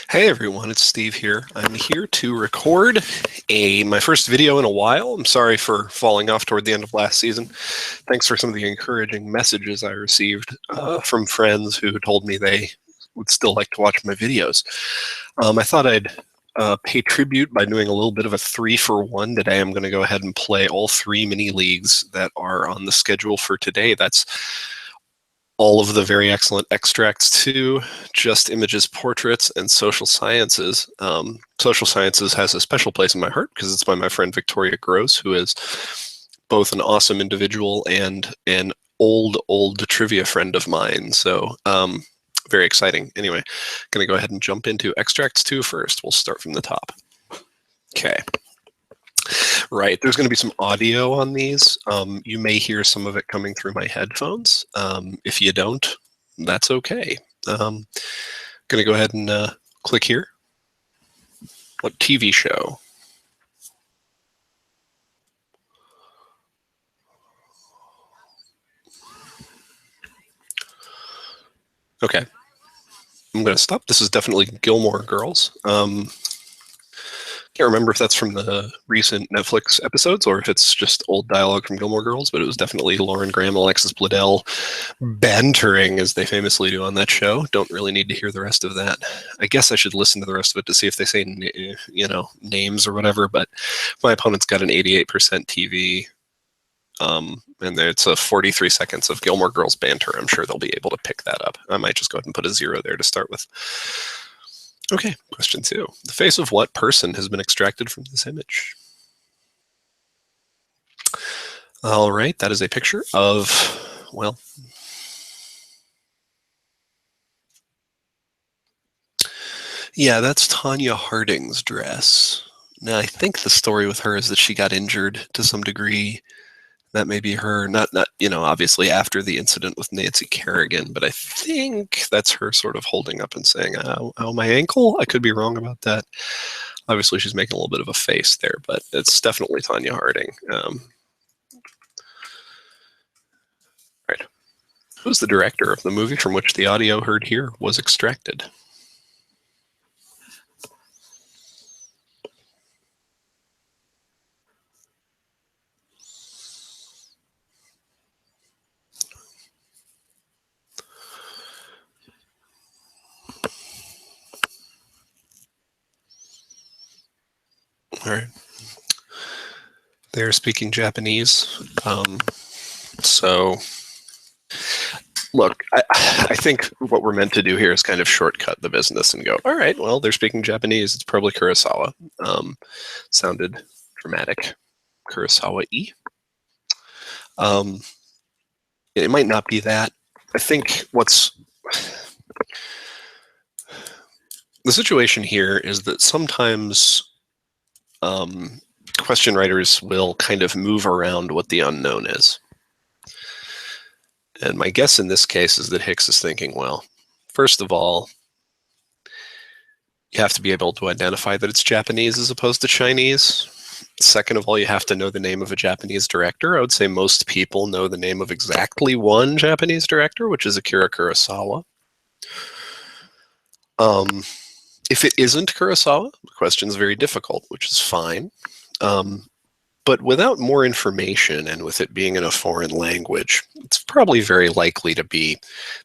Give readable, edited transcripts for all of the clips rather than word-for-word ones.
Hey everyone, it's Steve here. I'm here to record my first video in a while. I'm sorry for falling off toward the end of last season. Thanks for some of the encouraging messages I received from friends who told me they would still like to watch my videos. I thought I'd pay tribute by doing a little bit of a 3-for-1 today. I'm going to go ahead and play all 3 mini leagues that are on the schedule for today. That's all of the very excellent Extracts 2, Just Images, Portraits, and Social Sciences. Social Sciences has a special place in my heart because it's by my friend Victoria Gross, who is both an awesome individual and an old trivia friend of mine. So very exciting. Anyway, going to go ahead and jump into Extracts 2 first. We'll start from the top. Okay. Right, there's going to be some audio on these. You may hear some of it coming through my headphones. If you don't, that's okay. Going to go ahead and click here. What TV show? Okay, I'm going to stop. This is definitely Gilmore Girls. Can't remember if that's from the recent Netflix episodes or if it's just old dialogue from Gilmore Girls, but it was definitely Lauren Graham, Alexis Bledel bantering, as they famously do on that show. Don't really need to hear the rest of that. I guess I should listen to the rest of it to see if they say, names or whatever, but my opponent's got an 88% TV, and it's a 43 seconds of Gilmore Girls banter. I'm sure they'll be able to pick that up. I might just go ahead and put a 0 there to start with. Okay, question 2. The face of what person has been extracted from this image? All right, that is a picture of, well, yeah, that's Tanya Harding's dress. Now, I think the story with her is that she got injured to some degree. That may be her, not obviously after the incident with Nancy Kerrigan, but I think that's her sort of holding up and saying, oh, my ankle? I could be wrong about that. Obviously, she's making a little bit of a face there, but it's definitely Tanya Harding. Right. Who's the director of the movie from which the audio heard here was extracted? All right. They're speaking Japanese. So, look, I think what we're meant to do here is kind of shortcut the business and go, all right, well, they're speaking Japanese. It's probably Kurosawa. Sounded dramatic. Kurosawa-y. It might not be that. I think the situation here is that sometimes question writers will kind of move around what the unknown is. And my guess in this case is that Hicks is thinking, well, first of all, you have to be able to identify that it's Japanese as opposed to Chinese. Second of all, you have to know the name of a Japanese director. I would say most people know the name of exactly one Japanese director, which is Akira Kurosawa. If it isn't Kurosawa, the question is very difficult, which is fine. But without more information and with it being in a foreign language, it's probably very likely to be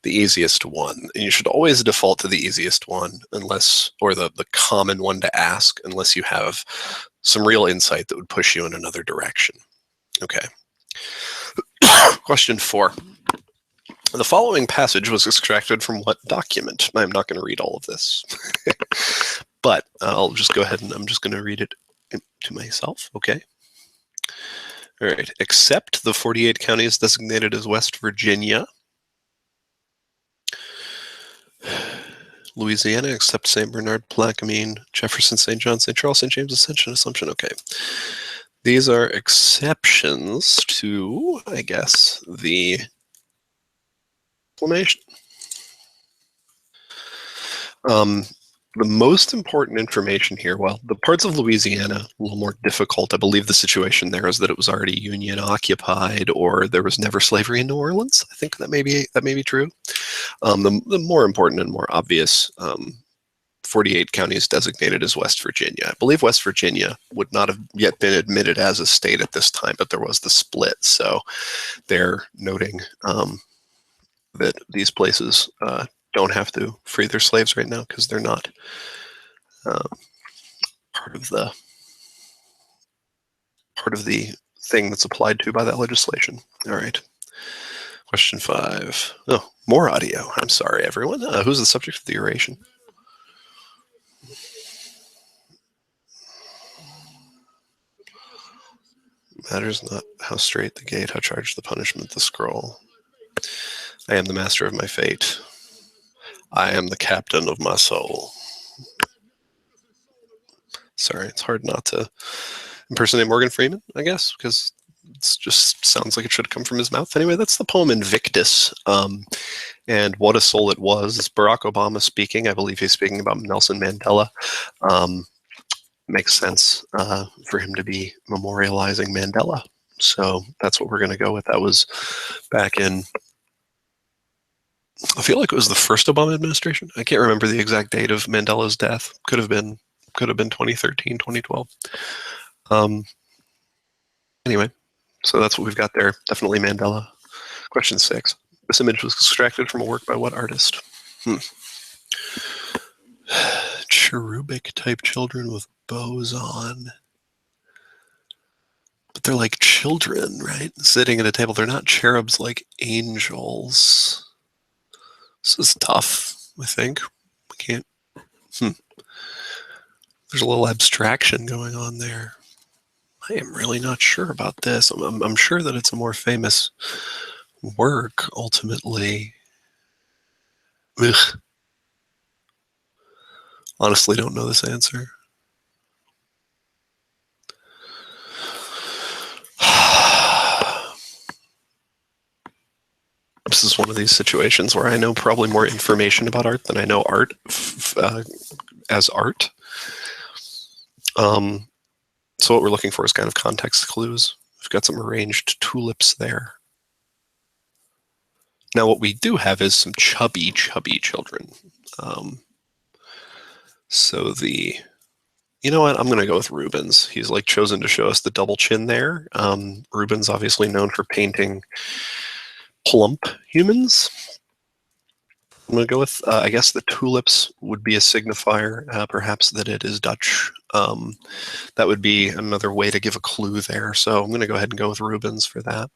the easiest one. And you should always default to the easiest one or the common one to ask, unless you have some real insight that would push you in another direction. Okay. Question 4. The following passage was extracted from what document? I'm not going to read all of this, but I'll just go ahead and I'm just going to read it to myself. Okay. All right. Except the 48 counties designated as West Virginia, Louisiana, except St. Bernard, Plaquemine, Jefferson, St. John, St. Charles, St. James, Ascension, Assumption. Okay. These are exceptions to, I guess, the inflammation. The most important information here, well, the parts of Louisiana, a little more difficult. I believe the situation there is that it was already Union occupied, or there was never slavery in New Orleans. I think that may be true. The more important and more obvious 48 counties designated as West Virginia. I believe West Virginia would not have yet been admitted as a state at this time, but there was the split. So they're noting that these places don't have to free their slaves right now because they're not part of the thing that's applied to by that legislation. All right. Question 5. Oh, more audio. I'm sorry, everyone. Who's the subject of the oration? Matters not how straight the gate, how charged the punishment, the scroll. I am the master of my fate. I am the captain of my soul. Sorry, it's hard not to impersonate Morgan Freeman, I guess, because it just sounds like it should come from his mouth. Anyway, that's the poem Invictus. And what a soul it was. It's Barack Obama speaking. I believe he's speaking about Nelson Mandela. Makes sense for him to be memorializing Mandela. So that's what we're going to go with. That was back in, I feel like it was the first Obama administration. I can't remember the exact date of Mandela's death. Could have been 2013, 2012. Anyway, so that's what we've got there. Definitely Mandela. Question 6. This image was extracted from a work by what artist? Cherubic type children with bows on. But they're like children, right? Sitting at a table. They're not cherubs like angels. This is tough, I think. We can't. There's a little abstraction going on there. I am really not sure about this. I'm sure that it's a more famous work, ultimately. Ugh. Honestly, don't know this answer. This is one of these situations where I know probably more information about art than I know art as art. So what we're looking for is kind of context clues. We've got some arranged tulips there. Now what we do have is some chubby children. So you know what? I'm going to go with Rubens. He's like chosen to show us the double chin there. Rubens obviously known for painting plump humans. I'm going to go with, I guess the tulips would be a signifier, perhaps that it is Dutch. That would be another way to give a clue there. So I'm going to go ahead and go with Rubens for that.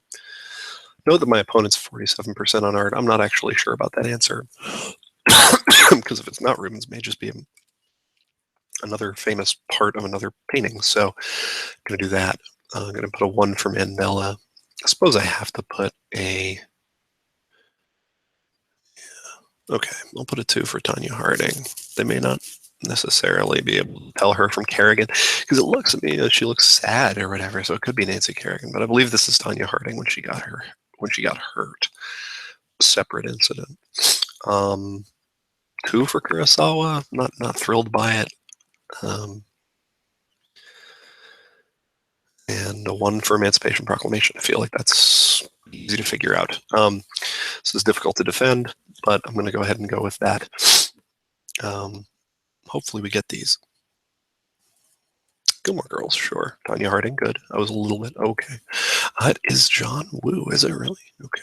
Note that my opponent's 47% on art. I'm not actually sure about that answer. Because if it's not Rubens, it may just be another famous part of another painting. So I'm going to do that. I'm going to put a 1 for Mandela. I suppose I have to put a... Okay, I'll put a 2 for Tanya Harding. They may not necessarily be able to tell her from Kerrigan because it looks at me, she looks sad or whatever. So it could be Nancy Kerrigan, but I believe this is Tanya Harding when she got hurt. Separate incident. 2 for Kurosawa. Not thrilled by it. And a 1 for Emancipation Proclamation. I feel like that's easy to figure out. This is difficult to defend, but I'm going to go ahead and go with that. Hopefully we get these. Gilmore Girls, sure. Tanya Harding, good. I was a little bit okay. It is John Woo, is it really? Okay.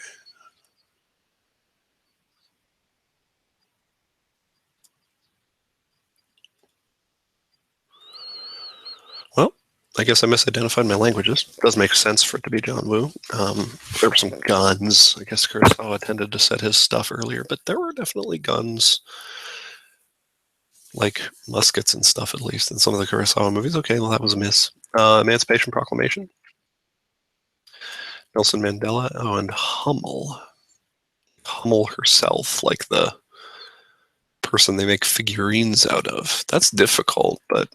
Well, I guess I misidentified my languages. It does make sense for it to be John Woo. There were some guns. I guess Kurosawa tended to set his stuff earlier, but there were definitely guns, like muskets and stuff, at least, in some of the Kurosawa movies. Okay, well, that was a miss. Emancipation Proclamation. Nelson Mandela. Oh, and Hummel. Hummel herself, like the person they make figurines out of. That's difficult, but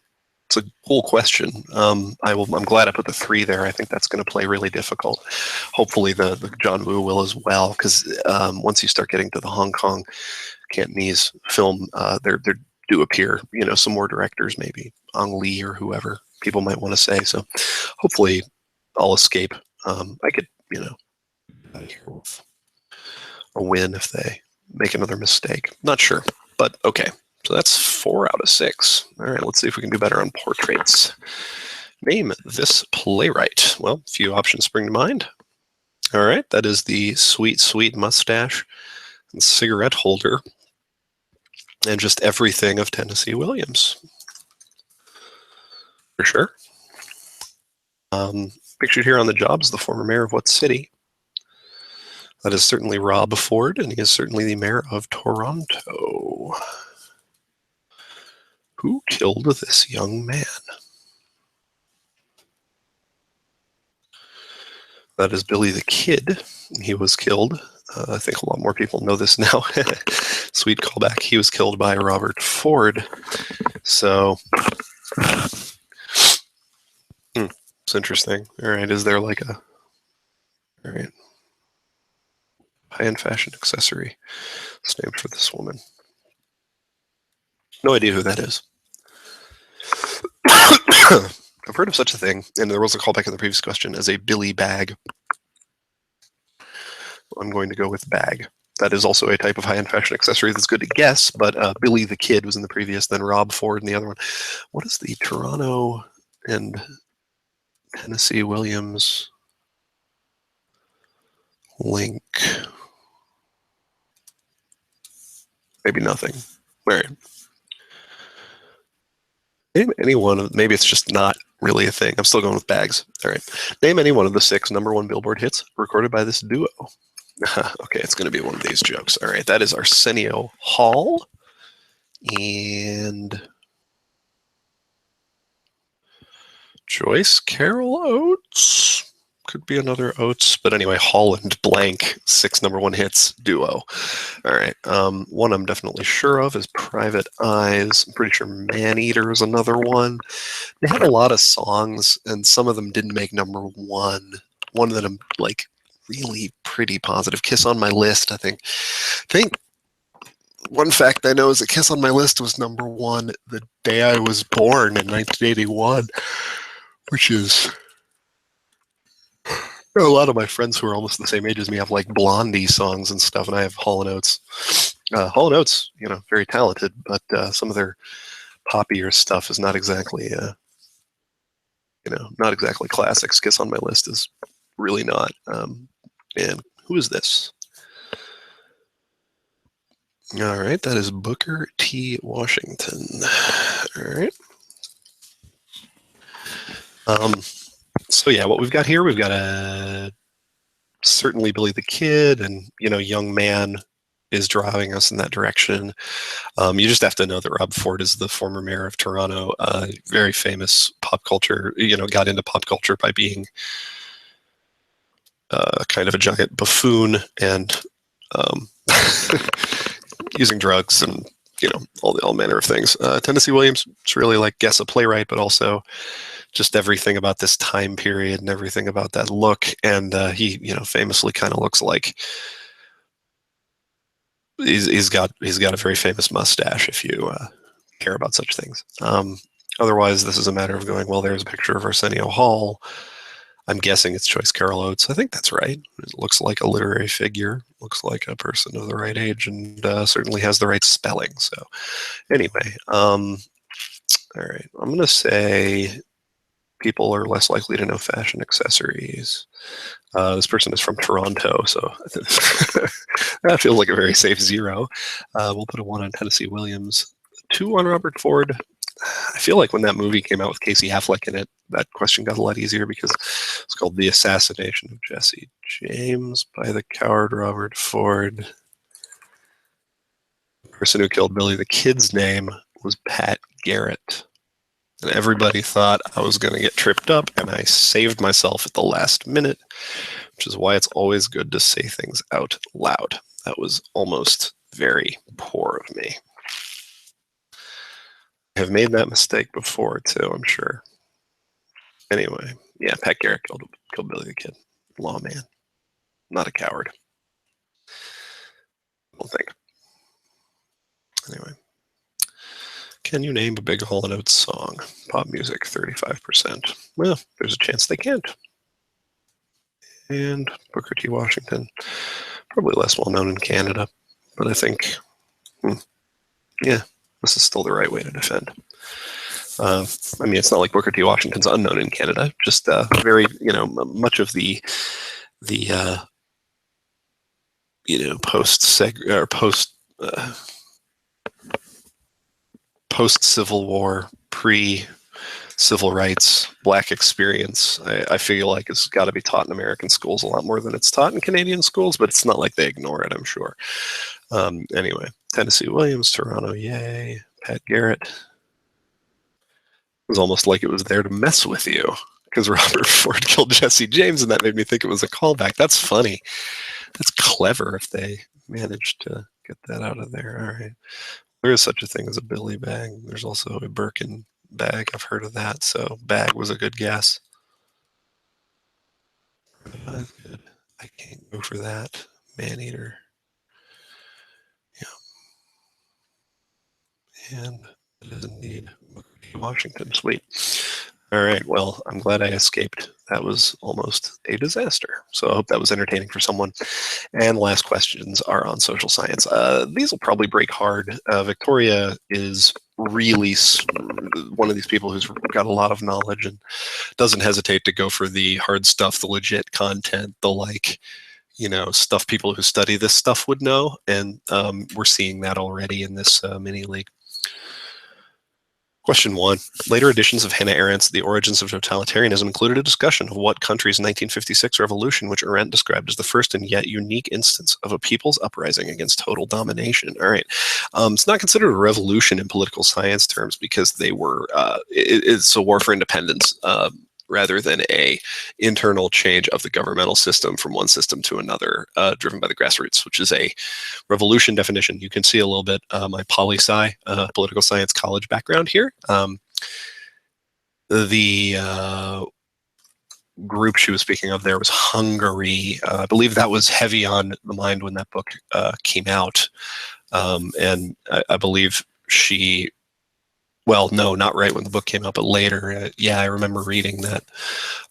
it's a cool question. I'm glad I put the 3 there. I think that's going to play really difficult. Hopefully the John Woo will as well, because once you start getting to the Hong Kong Cantonese film, there do appear, some more directors, maybe Ang Lee or whoever people might want to say. So hopefully I'll escape. I could, a win if they make another mistake. Not sure, but okay. So that's 4 out of 6. All right, let's see if we can do better on portraits. Name this playwright. Well, a few options spring to mind. All right, that is the sweet, sweet mustache and cigarette holder and just everything of Tennessee Williams. For sure. Pictured here on the job is the former mayor of what city? That is certainly Rob Ford, and he is certainly the mayor of Toronto. Who killed this young man? That is Billy the Kid. He was killed. I think a lot more people know this now. Sweet callback. He was killed by Robert Ford. So, it's interesting. All right, is there like a... All right. High-end fashion accessory. It's named for this woman. No idea who that is. I've heard of such a thing, and there was a callback in the previous question, as a Billy bag. I'm going to go with bag. That is also a type of high-end fashion accessory that's good to guess, but Billy the Kid was in the previous, then Rob Ford in the other one. What is the Toronto and Tennessee Williams link? Maybe nothing. All right. Name any one of, maybe it's just not really a thing. I'm still going with bags. All right. Name any one of the 6 #1 Billboard hits recorded by this duo. Okay, it's going to be one of these jokes. All right, that is Arsenio Hall and Joyce Carol Oates. Could be another Oates, but anyway, Holland blank 6 #1 hits duo. All right, one I'm definitely sure of is Private Eyes. I'm pretty sure Maneater is another one. They had a lot of songs, and some of them didn't make #1. One that I'm like really pretty positive. Kiss on My List, I think one fact I know is that Kiss on My List was #1 the day I was born in 1981, which is... A lot of my friends who are almost the same age as me have like Blondie songs and stuff, and I have Hall & Oates. Hall & Oates, very talented, but some of their poppier stuff is not exactly, not exactly classics. Kiss on My List is really not. And who is this? All right, that is Booker T. Washington. All right. So yeah, what we've got here, we've got certainly Billy the Kid, and young man is driving us in that direction. You just have to know that Rob Ford is the former mayor of Toronto, very famous pop culture. Got into pop culture by being kind of a giant buffoon and using drugs and all manner of things. Tennessee Williams, it's really like guess a playwright, but also just everything about this time period and everything about that look. And he, famously kind of looks like he's got a very famous mustache if you care about such things. Otherwise, this is a matter of going, well, there's a picture of Arsenio Hall. I'm guessing it's Joyce Carol Oates. I think that's right. It looks like a literary figure, looks like a person of the right age, and certainly has the right spelling. So anyway, all right, I'm going to say people are less likely to know fashion accessories. This person is from Toronto, so that feels like a very safe 0. We'll put a 1 on Tennessee Williams, 2 on Robert Ford. I feel like when that movie came out with Casey Affleck in it, that question got a lot easier because it's called The Assassination of Jesse James by the coward Robert Ford. The person who killed Billy the Kid's name was Pat Garrett. And everybody thought I was going to get tripped up, and I saved myself at the last minute, which is why it's always good to say things out loud. That was almost very poor of me. I have made that mistake before, too, I'm sure. Anyway, yeah, Pat Garrett killed Billy the Kid. Lawman. Not a coward. I don't think. Anyway. Can you name a big Hall & Oates song? Pop music, 35%. Well, there's a chance they can't. And Booker T. Washington, probably less well known in Canada, but I think, yeah, this is still the right way to defend. I mean, it's not like Booker T. Washington's unknown in Canada. Just very, much of the post Civil War, pre-civil rights Black experience. I feel like it's got to be taught in American schools a lot more than it's taught in Canadian schools, but it's not like they ignore it, I'm sure. Anyway, Tennessee Williams, Toronto, yay. Pat Garrett. It was almost like it was there to mess with you because Robert Ford killed Jesse James, and that made me think it was a callback. That's funny. That's clever if they managed to get that out of there. All right. There is such a thing as a Billy bag. There's also a Birkin bag. I've heard of that. So bag was a good guess. Good. I can't go for that. Maneater. Yeah. And it is indeed Washington. Sweet. All right. Well, I'm glad I escaped. That was almost a disaster. So I hope that was entertaining for someone. And last questions are on social science. These will probably break hard. Victoria is really one of these people who's got a lot of knowledge and doesn't hesitate to go for the hard stuff, the legit content, the stuff people who study this stuff would know. And we're seeing that already in this MiniLeague. Question 1. Later editions of Hannah Arendt's The Origins of Totalitarianism included a discussion of what country's 1956 revolution, which Arendt described as the first and yet unique instance of a people's uprising against total domination. All right. It's not considered a revolution in political science terms because they were, it's a war for independence rather than a internal change of the governmental system from one system to another, driven by the grassroots, which is a revolution definition. You can see a little bit my poli-sci, political science college background here. The group she was speaking of there was Hungary. I believe that was heavy on the mind when that book came out. And I believe she... Well, no, not right when the book came out, but later. Yeah, I remember reading that.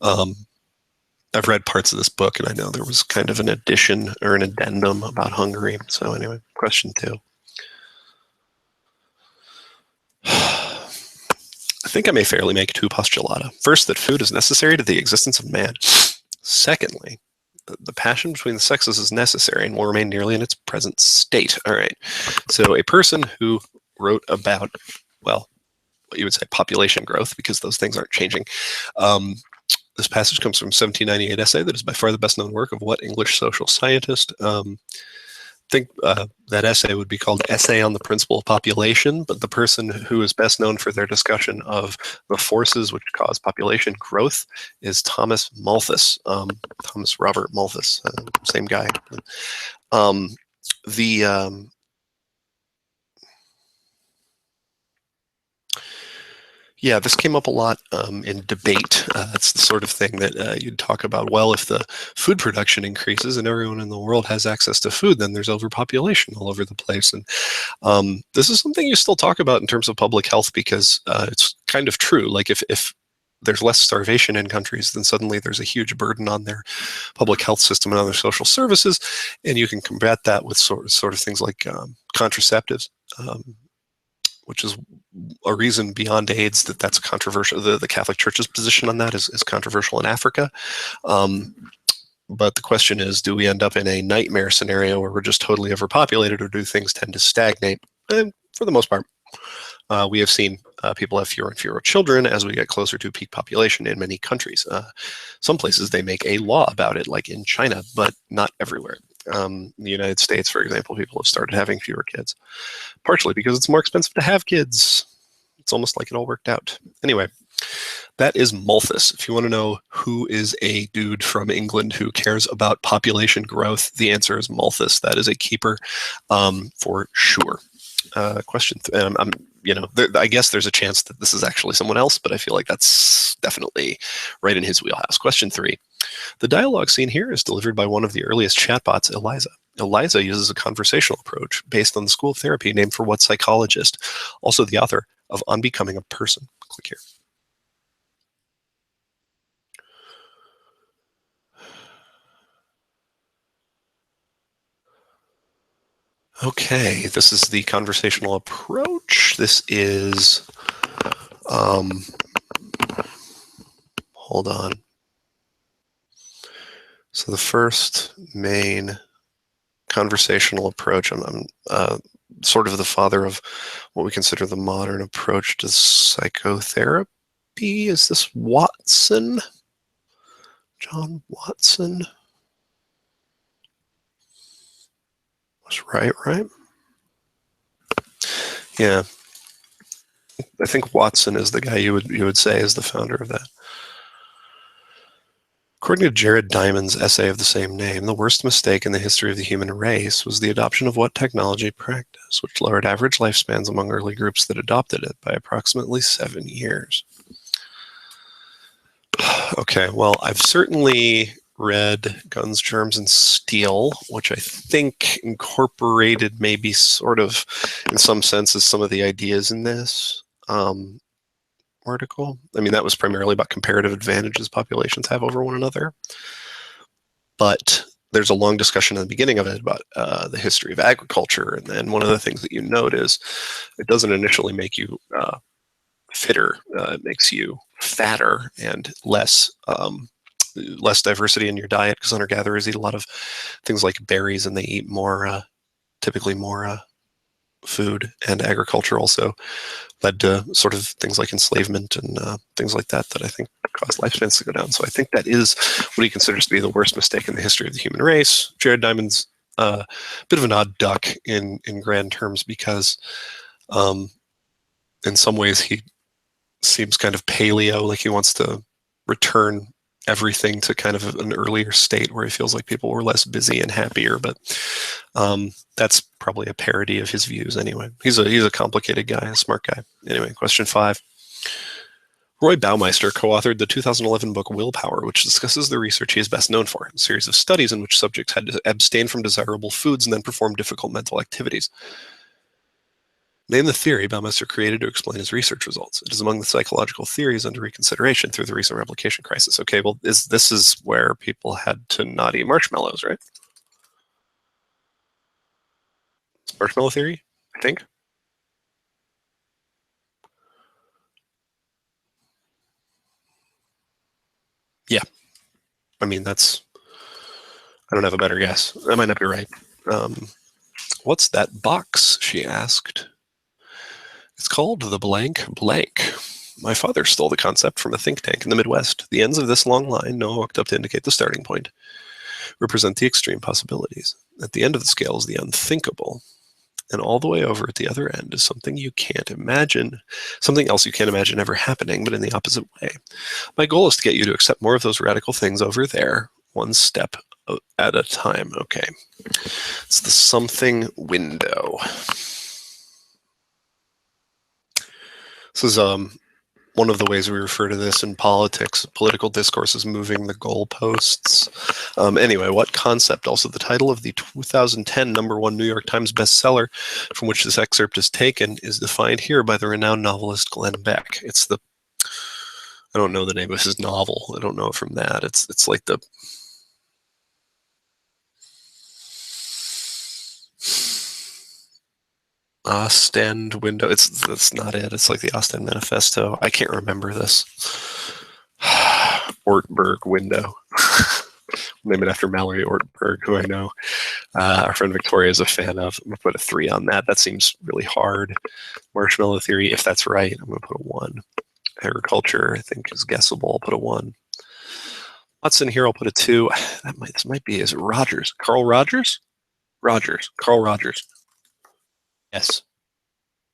I've read parts of this book, and I know there was kind of an addition or an addendum about Hungary. So anyway, question 2. I think I may fairly make 2 postulata. First, that food is necessary to the existence of man. Secondly, the passion between the sexes is necessary and will remain nearly in its present state. All right. So a person who wrote about, well, what you would say population growth, because those things aren't changing. This passage comes from 1798 essay that is by far the best known work of what English social scientist? I think that essay would be called Essay on the Principle of Population, but the person who is best known for their discussion of the forces which cause population growth is Thomas Malthus, Thomas Robert Malthus, same guy. Yeah, this came up a lot in debate. That's the sort of thing that you'd talk about. Well, if the food production increases and everyone in the world has access to food, then there's overpopulation all over the place. And this is something you still talk about in terms of public health because it's kind of true. Like if there's less starvation in countries, then suddenly there's a huge burden on their public health system and other social services. And you can combat that with sort of things like contraceptives. Which is a reason beyond AIDS that's controversial. The Catholic Church's position on that is controversial in Africa. But the question is, do we end up in a nightmare scenario where we're just totally overpopulated, or do things tend to stagnate? And for the most part, we have seen people have fewer and fewer children as we get closer to peak population in many countries. Some places they make a law about it, like in China, but not everywhere. In the United States, for example, people have started having fewer kids, partially because it's more expensive to have kids. It's almost like it all worked out. Anyway, that is Malthus. If you want to know who is a dude from England who cares about population growth, the answer is Malthus. That is a keeper for sure. Question. I guess there's a chance that this is actually someone else, but I feel like that's definitely right in his wheelhouse. Question 3. The dialogue scene here is delivered by one of the earliest chatbots, Eliza. Eliza uses a conversational approach based on the school of therapy named for what psychologist? Also the author of On Becoming a Person. Click here. Okay, this is the conversational approach. This is, hold on. So the first main conversational approach, I'm sort of the father of what we consider the modern approach to psychotherapy. Is this Watson? John Watson? That's right? Yeah. I think Watson is the guy you would say is the founder of that. According to Jared Diamond's essay of the same name, the worst mistake in the history of the human race was the adoption of what technology practice, which lowered average lifespans among early groups that adopted it by approximately 7 years. Okay, well, I've certainly read Guns, Germs, and Steel, which I think incorporated maybe sort of, in some senses, some of the ideas in this article. I mean, that was primarily about comparative advantages populations have over one another. But there's a long discussion at the beginning of it about the history of agriculture. And then one of the things that you note is it doesn't initially make you fitter. It makes you fatter and less diversity in your diet, because hunter-gatherers eat a lot of things like berries, and they eat more, typically more food. And agriculture also led to sort of things like enslavement and things like that I think caused lifespans to go down. So I think that is what he considers to be the worst mistake in the history of the human race. Jared Diamond's a bit of an odd duck in grand terms, because in some ways he seems kind of paleo, like he wants to return everything to kind of an earlier state where he feels like people were less busy and happier. But that's probably a parody of his views anyway. He's a complicated guy, a smart guy. Anyway, question 5. Roy Baumeister co-authored the 2011 book Willpower, which discusses the research he is best known for, a series of studies in which subjects had to abstain from desirable foods and then perform difficult mental activities. Name the theory Baumeister created to explain his research results. It is among the psychological theories under reconsideration through the recent replication crisis. Okay, well, this is where people had to not eat marshmallows, right? It's marshmallow theory, I think. Yeah. I mean, I don't have a better guess. I might not be right. What's that box, she asked. It's called the blank blank. My father stole the concept from a think tank in the Midwest. The ends of this long line, Noah walked up to indicate the starting point, represent the extreme possibilities. At the end of the scale is the unthinkable. And all the way over at the other end is something you can't imagine, something else you can't imagine ever happening, but in the opposite way. My goal is to get you to accept more of those radical things over there, one step at a time. Okay. It's the something window. This is one of the ways we refer to this in politics. Political discourse is moving the goalposts. Anyway, what concept, also the title of the 2010 #1 New York Times bestseller from which this excerpt is taken, is defined here by the renowned novelist Glenn Beck. It's the, I don't know the name of his novel. I don't know it from that. It's like the, Ostend window. That's not it. It's like the Ostend Manifesto. I can't remember this. Ortberg window. Name it after Mallory Ortberg, who I know our friend Victoria is a fan of. I'm gonna put a 3 on that. That seems really hard. Marshmallow theory, if that's right, I'm gonna put a 1. Agriculture, I think, is guessable. I'll put a 1. Watson here, I'll put a 2. This might be, is it Rogers? Carl Rogers? Carl Rogers. Yes.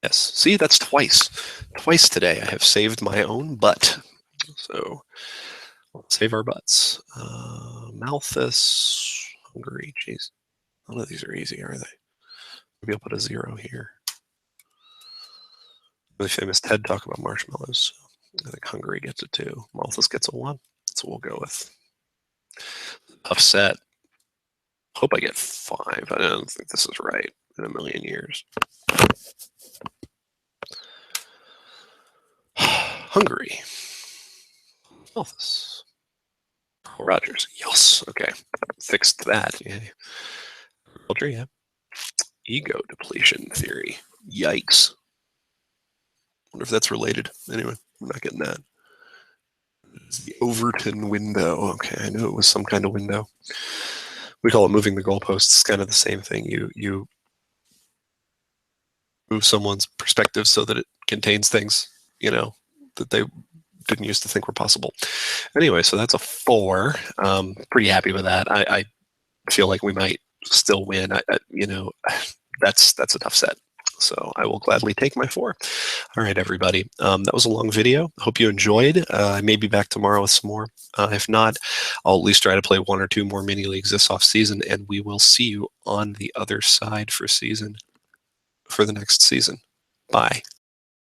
Yes. See, that's twice. Twice today I have saved my own butt. So let's save our butts. Malthus, Hungary. Jeez. None of these are easy, are they? Maybe I'll put a 0 here. Really famous TED talk about marshmallows. So I think Hungary gets a 2. Malthus gets a 1. So we'll go with tough set. Hope I get 5. I don't think this is right in a million years. Hungary. Malthus. Rogers. Yes. Okay. Fixed that. Yeah. Culture, yeah. Ego depletion theory. Yikes. Wonder if that's related. Anyway, I'm not getting that. It's the Overton window. Okay, I knew it was some kind of window. We call it moving the goalposts. It's kind of the same thing. You move someone's perspective so that it contains things, that they didn't used to think were possible. Anyway, so that's a 4. Pretty happy with that. I feel like we might still win. That's a tough set. So I will gladly take my 4. All right, everybody. That was a long video. Hope you enjoyed. I may be back tomorrow with some more. If not, I'll at least try to play 1 or 2 more mini leagues this off season, and we will see you on the other side for the next season. Bye.